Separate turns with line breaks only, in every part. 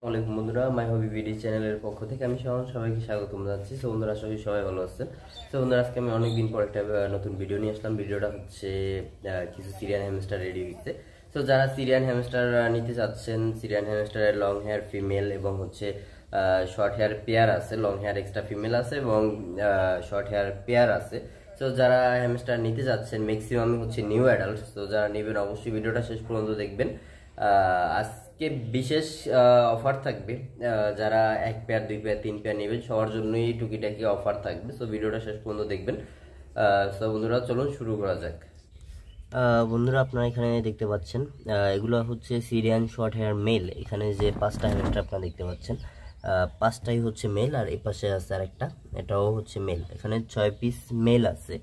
আসসালামু আলাইকুম বন্ধুরা, মাই হবি ভিডি চ্যানেলের পক্ষ থেকে আমি সবাইকে স্বাগতম জানাচ্ছি। সো বন্ধুরা, আশা করি সবাই ভালো আছেন। সো বন্ধুরা, আজকে আমি অনেকদিন পর একটা নতুন ভিডিও নিয়ে আসলাম। ভিডিওটা হচ্ছে কিছু সিরিয়ান হ্যামস্টার রেডি হচ্ছে। সো যারা সিরিয়ান হ্যামস্টার নিতে চাচ্ছেন, সিরিয়ান হ্যামস্টারের লং হেয়ার ফিমেল এবং হচ্ছে শর্ট হেয়ার পেয়ার আছে, লং হেয়ার এক্সট্রা ফিমেল আছে এবং শর্ট হেয়ার পেয়ার আছে। সো যারা হ্যামস্টার নিতে চাচ্ছেন, ম্যাক্সিমামই হচ্ছে নিউ অ্যাডাল্ট। তো যারা নেবেন অবশ্যই ভিডিওটা শেষ পর্যন্ত দেখবেন। আজকে বিশেষ অফার থাকবে। যারা এক পেয়ার, দুই পেয়ার, তিন পেয়ার নেবেন সবার জন্যই টুকিটাকি অফার থাকবে। সো ভিডিওটা শেষ পর্যন্ত দেখবেন। সো বন্ধুরা, চলুন শুরু করা যাক। বন্ধুরা, আপনারা এখানে দেখতে পাচ্ছেন এগুলো হচ্ছে সিরিয়ান শর্ট হেয়ার মেল। এখানে যে 5টা হ্যামস্টার আপনারা দেখতে পাচ্ছেন, 5টাই হচ্ছে মেল, আর এই পাশে আছে আরেকটা, এটাও হচ্ছে মেল। এখানে 6 পিস মেল আছে,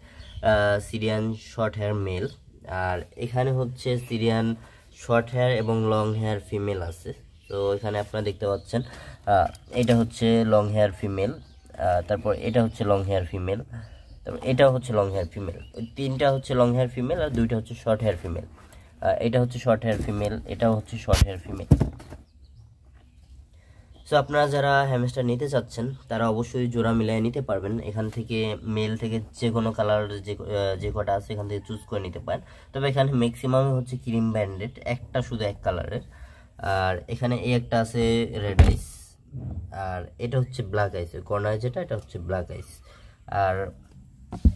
সিরিয়ান শর্ট হেয়ার মেল। আর এখানে হচ্ছে সিরিয়ান শর্ট হেয়ার এবং লং হেয়ার ফিমেল আছে। তো এখানে আপনারা দেখতে পাচ্ছেন এটা হচ্ছে লং হেয়ার ফিমেল, তারপর এটা হচ্ছে লং হেয়ার ফিমেল, তারপর এটাও হচ্ছে লং হেয়ার ফিমেল। ওই 3টা হচ্ছে লং হেয়ার ফিমেল আর 2টা হচ্ছে শর্ট হেয়ার ফিমেল। এটা হচ্ছে শর্ট হেয়ার ফিমেল, এটাও হচ্ছে শর্ট হেয়ার ফিমেল। সো আপনারা যারা হ্যামস্টার নিতে চাচ্ছেন তারা অবশ্যই জোড়া মিলিয়ে নিতে পারবেন। এখান থেকে মেল থেকে যে কোনো কালার যে কটা আছে এখান থেকে চুজ করে নিতে পারেন। তবে এখানে ম্যাক্সিমাম হচ্ছে ক্রিম ব্যান্ডেড, একটা শুধু এক কালারের। আর এখানে এই একটা আছে রেড আইস, আর এটা হচ্ছে ব্ল্যাক আইস। কর্নার যেটা, এটা হচ্ছে ব্ল্যাক আইস, আর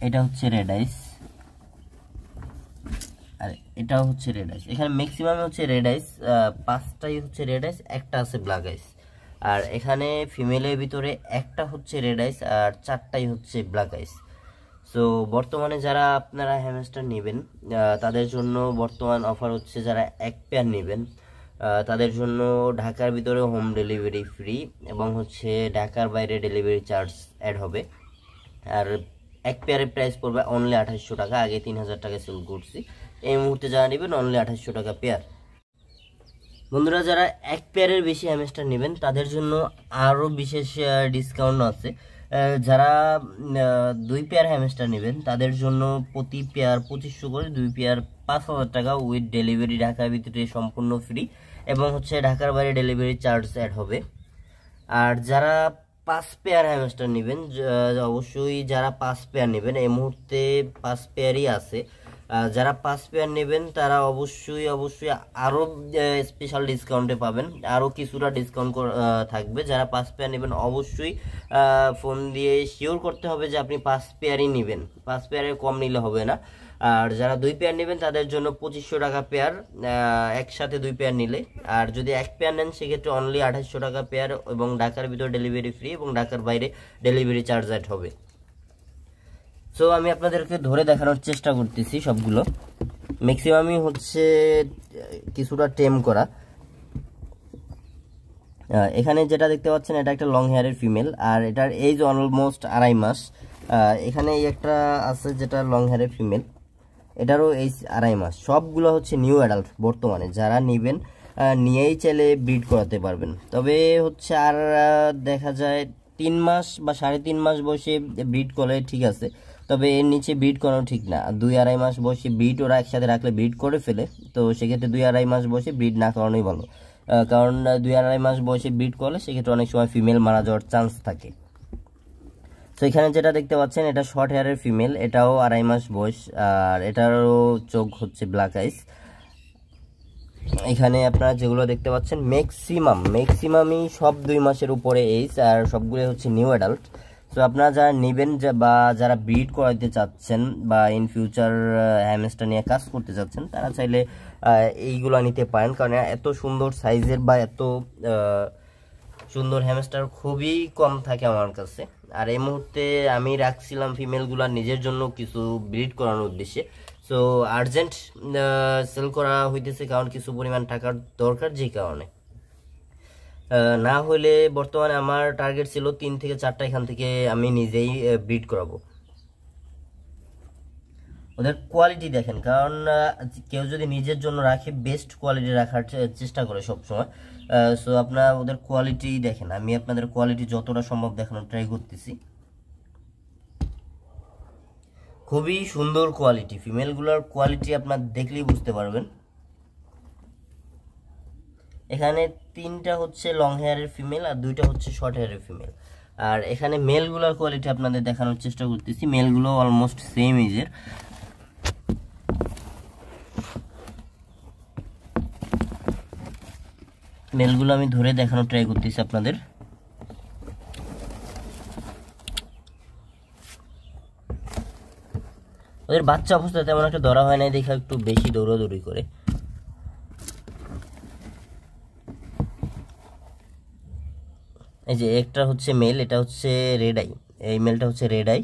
এটা হচ্ছে রেড আইস, আর এটাও হচ্ছে রেড আইস। এখানে ম্যাক্সিমাম হচ্ছে রেড আইস, 5টাই হচ্ছে রেড আইস, একটা আছে ব্ল্যাক আইস। আর এখানে ফিমেলের ভিতরে একটা হচ্ছে রেড আইস আর 4টাই হচ্ছে ব্ল্যাক আইস। সো বর্তমানে যারা আপনারা হ্যামস্টার নেবেন তাদের জন্য বর্তমান অফার হচ্ছে, যারা এক পেয়ার নেবেন তাদের জন্য ঢাকার ভিতরে হোম ডেলিভারি ফ্রি এবং হচ্ছে ঢাকার বাইরে ডেলিভারি চার্জ অ্যাড হবে। আর এক পেয়ারের প্রাইস পড়বে অনলি 2800 টাকা। আগে 3000 টাকা সেল করছি, এই মুহূর্তে যারা নেবেন অনলি 2800 টাকা পেয়ার। বন্ধুরা, যারা এক পেয়ারের বেশি হ্যামস্টার নেবেন তাদের জন্য আরও বিশেষ ডিসকাউন্ট আছে। যারা 2 পেয়ার হ্যামস্টার নেবেন তাদের জন্য প্রতি পেয়ার 2500 করে, 2 পেয়ার 5000 টাকা উইথ ডেলিভারি, ঢাকার ভিতরে সম্পূর্ণ ফ্রি এবং হচ্ছে ঢাকার বাইরে ডেলিভারি চার্জ অ্যাড হবে। আর যারা 5 পেয়ার হ্যামস্টার নেবেন, অবশ্যই যারা 5 পেয়ার নেবেন, এই মুহূর্তে 5 পেয়ারই আছে। যারা 5 পেয়ার নেবেন তারা অবশ্যই আরও স্পেশাল ডিসকাউন্টে পাবেন, আরও কিছুটা ডিসকাউন্ট থাকবে। যারা 5 পেয়ার নেবেন অবশ্যই ফোন দিয়ে শিওর করতে হবে যে আপনি 5 পেয়ারই নেবেন, 5 পেয়ারের কম নিলে হবে না। আর যারা 2 পেয়ার নেবেন তাদের জন্য 2500 টাকা পেয়ার, একসাথে 2 পেয়ার নিলে। আর যদি এক পেয়ার নেন সেক্ষেত্রে অনলি 2800 টাকা পেয়ার এবং ঢাকার ভিতরে ডেলিভারি ফ্রি এবং ঢাকার বাইরে ডেলিভারি চার্জ অ্যাড হবে। সো আমি আপনাদেরকে ধরে দেখানোর চেষ্টা করতেছি সবগুলো। ম্যাক্সিমামই হচ্ছে কিছুটা টেম করা। এখানে যেটা দেখতে পাচ্ছেন এটা একটা লং হেয়ারের ফিমেল, আর এটার এজ অলমোস্ট 2.5 মাস। এখানে এই একটা আছে যেটা লং হেয়ারের ফিমেল, এটারও এজ 2.5 মাস। সবগুলো হচ্ছে নিউ অ্যাডাল্ট। বর্তমানে যারা নেবেন নিয়েই চাইলে ব্রিড করাতে পারবেন। তবে হচ্ছে আর দেখা যায় 3 মাস বা 3.5 মাস বয়সে ব্রিড করলে ঠিক আছে, তবে এর নিচে ব্রিড করানো ঠিক না। 2-2.5 মাস বয়সে ব্রিড ওরা একসাথে রাখলে ব্রিড করে ফেলে, তো সেক্ষেত্রে 2-2.5 মাস বয়সে ব্রিড না করানোই ভালো। কারণ 2-2.5 মাস বয়সে ব্রিড করলে সেক্ষেত্রে অনেক সময় ফিমেল মারা যাওয়ার চান্স থাকে। তো এখানে যেটা দেখতে পাচ্ছেন এটা শর্ট হেয়ারের ফিমেল, এটাও 2.5 মাস বয়স, আর এটারও চোখ হচ্ছে ব্ল্যাক আইস। এখানে আপনারা যেগুলো দেখতে পাচ্ছেন ম্যাক্সিমামই সব 2 মাসের উপরে এজ, আর সবগুলো হচ্ছে নিউ অ্যাডাল্ট। তো আপনারা যারা নেবেন বা যারা ব্রিড করাতে চাচ্ছেন বা ইন ফিউচার হ্যামস্টার নিয়ে কাজ করতে চাচ্ছেন তারা চাইলে এইগুলো নিতে পারেন। কারণ এত সুন্দর সাইজের বা এত সুন্দর হ্যামস্টার খুবই কম থাকে আমার কাছে। আর এই মুহূর্তে আমি রাখছিলাম ফিমেলগুলা নিজের জন্য কিছু ব্রিড করানোর উদ্দেশ্যে। সো আর্জেন্ট সেল করা হইতেছে, কারণ কিছু পরিমাণ টাকার দরকার, যে কারণে। না হলে বর্তমানে আমার টার্গেট ছিল 3 থেকে 4টা এখান থেকে আমি নিজেই ব্রিড করাবো। ওদের কোয়ালিটি দেখেন, কারণ কেউ যদি নিজের জন্য রাখে বেস্ট কোয়ালিটি রাখার চেষ্টা করে সবসময়। সো আপনারা ওদের কোয়ালিটি দেখেন, আমি আপনাদের কোয়ালিটি যতটা সম্ভব দেখানোর ট্রাই করতেছি। খুবই সুন্দর কোয়ালিটি, ফিমেলগুলোর কোয়ালিটি আপনার দেখলেই বুঝতে পারবেন। এখানে 3টা হচ্ছে লং হেয়ারের ফিমেল আর 2টা হচ্ছে শর্ট হেয়ারের ফিমেল। আর এখানে মেলগুলোর কোয়ালিটি আপনাদের দেখানোর চেষ্টা করতেছি। মেলগুলো অলমোস্ট সেম এজের। মেলগুলো আমি ধরে দেখানোর ট্রাই করতেছি আপনাদের। ওদের বাচ্চা অবস্থা তেমন একটা ধরা হয় নাই, দেখা একটু বেশি দৌড়াদৌড়ি করে। এই যে একটা হচ্ছে মেল, এটা হচ্ছে রেড আই, এই মেলটা হচ্ছে রেড আই।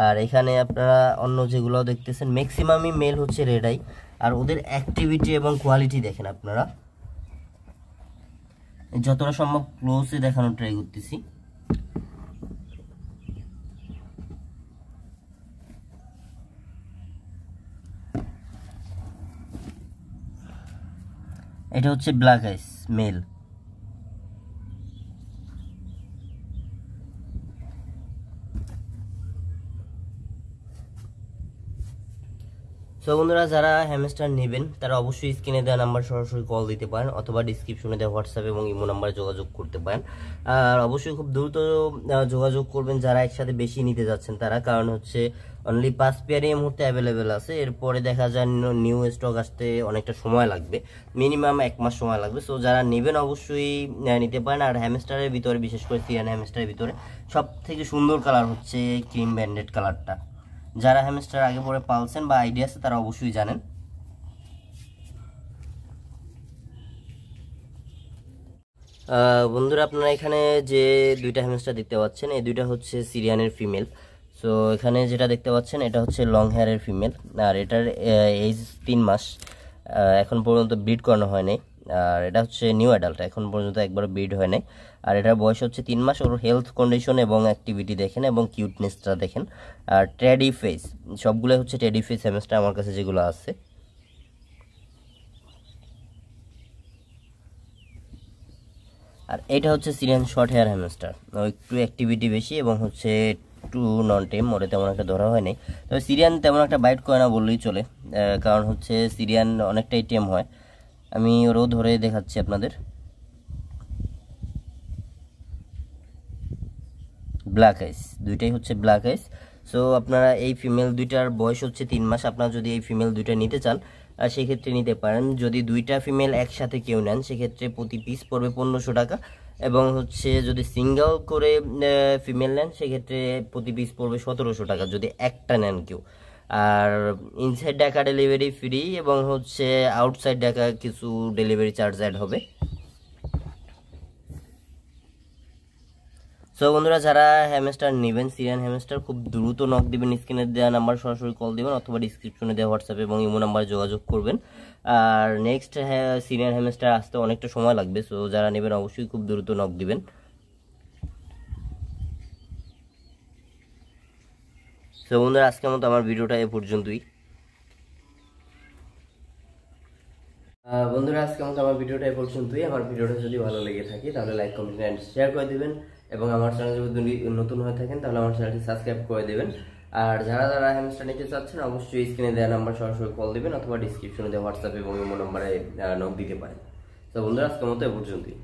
আর এখানে আপনারা অন্য যেগুলো দেখতেছেন ম্যাক্সিমামই মেল হচ্ছে রেড আই। আর ওদের অ্যাক্টিভিটি এবং কোয়ালিটি দেখেন আপনারা, যতটা সম্ভব ক্লোজে দেখানোর ট্রাই করতেছি। এটা হচ্ছে ব্ল্যাক আইস মেল। সো বন্ধুরা, যারা হ্যামস্টার নেবেন তারা অবশ্যই স্ক্রিনে দেওয়া নাম্বার সরাসরি কল দিতে পারেন, অথবা ডিসক্রিপশনে দেওয়া হোয়াটসঅ্যাপ এবং ইমো নাম্বারে যোগাযোগ করতে পারেন। আর অবশ্যই খুব দ্রুত যোগাযোগ করবেন যারা একসাথে বেশি নিতে যাচ্ছেন তারা, কারণ হচ্ছে অনলি 5 পেয়ারই এই মুহূর্তে অ্যাভেলেবেল আছে। এরপরে দেখা যায় নিউ স্টক আসতে অনেকটা সময় লাগবে, মিনিমাম 1 মাস সময় লাগবে। সো যারা নেবেন অবশ্যই নিতে পারেন। আর হ্যামস্টারের ভিতরে, বিশেষ করে সিয়ান হ্যামস্টারের ভিতরে সব থেকে সুন্দর কালার হচ্ছে ক্রিম ব্যান্ডেড কালারটা। যারা হ্যামস্টার আগে পরে পালছেন বা আইডিয়া আছে তারা অবশ্যই জানেন। বন্ধুরা, আপনারা এখানে যে 2টা হ্যামস্টার দেখতে পাচ্ছেন, এই 2টা হচ্ছে সিরিয়ানের ফিমেল। সো এখানে যেটা দেখতে পাচ্ছেন এটা হচ্ছে লং হেয়ারের ফিমেল, আর এটার এজ 3 মাস, এখন পর্যন্ত ব্রিড করানো হয় নাই। আর এটা হচ্ছে নিউ অ্যাডাল্ট, এখন পর্যন্ত একবার ব্রিড হয় নাই। আর এটার বয়স হচ্ছে 3 মাস। ওর হেলথ কন্ডিশন এবং অ্যাক্টিভিটি দেখেন এবং কিউটনেসটা দেখেন। আর টেডি ফেস, সবগুলো হচ্ছে টেডি ফেস হ্যামস্টার আমার কাছে যেগুলো আছে। আর এটা হচ্ছে সিরিয়ান শর্ট হেয়ার হ্যামস্টার, একটু অ্যাক্টিভিটি বেশি এবং হচ্ছে একটু নন টেম, ওরে তেমন একটা ধরা হয় নাই। তবে সিরিয়ান তেমন একটা বাইট করে না বললেই চলে, কারণ হচ্ছে সিরিয়ান অনেকটাই টেম হয়। আমি ওরও ধরে দেখাচ্ছি আপনাদের। ব্ল্যাক আইস, দুইটাই হচ্ছে ব্ল্যাক আইস। সো আপনারা এই ফিমেল 2টার বয়স হচ্ছে 3 মাস। আপনারা যদি এই ফিমেল 2টা নিতে চান সেক্ষেত্রে নিতে পারেন। যদি 2টা ফিমেল একসাথে কেউ নেন সেক্ষেত্রে প্রতি পিস পড়বে 1500 টাকা, এবং হচ্ছে যদি সিঙ্গেল করে ফিমেল নেন সেক্ষেত্রে প্রতি পিস পড়বে 1700 টাকা যদি একটা নেন কেউ। আর ইনসাইড ঢাকা ডেলিভারি ফ্রি, এবং হচ্ছে আউটসাইড ঢাকা কিছু ডেলিভারি চার্জ অ্যাড হবে। সো বন্ধুরা, যারা হ্যামস্টার নেবেন সিরিয়ান হ্যামস্টার, খুব দ্রুত নক দিবেন, স্ক্রিনে দেওয়া নাম্বার সরাসরি কল দিবেন, অথবা ডিসক্রিপশনে দেওয়া হোয়াটসঅ্যাপ এবং ইমো নাম্বারে যোগাযোগ করবেন। আর নেক্সট সিরিয়ান হ্যামস্টার আসতে অনেকটা সময় লাগবে। সো যারা নেবেন অবশ্যই খুব দ্রুত নক দিবেন। সো বন্ধুরা, আজকের মতো আমার ভিডিওটা এ পর্যন্তই। আমার ভিডিওটা যদি ভালো লেগে থাকে তাহলে লাইক, কমেন্ট এন্ড শেয়ার করে দিবেন, এবং আমার চ্যানেল যদি নতুন হয়ে থাকেন তাহলে আমার চ্যানেলটি সাবস্ক্রাইব করে দিবেন। আর যারা যারা হ্যামস্টার নিতে চাচ্ছেন অবশ্যই স্ক্রিনে দেওয়া নাম্বার সরাসরি কল দিবেন, অথবা ডিসক্রিপশনে দেওয়া হোয়াটসঅ্যাপ এবং ইমো নাম্বারে নক দিতে পারেন। তো বন্ধুরা, আজকের মতো এ পর্যন্তই।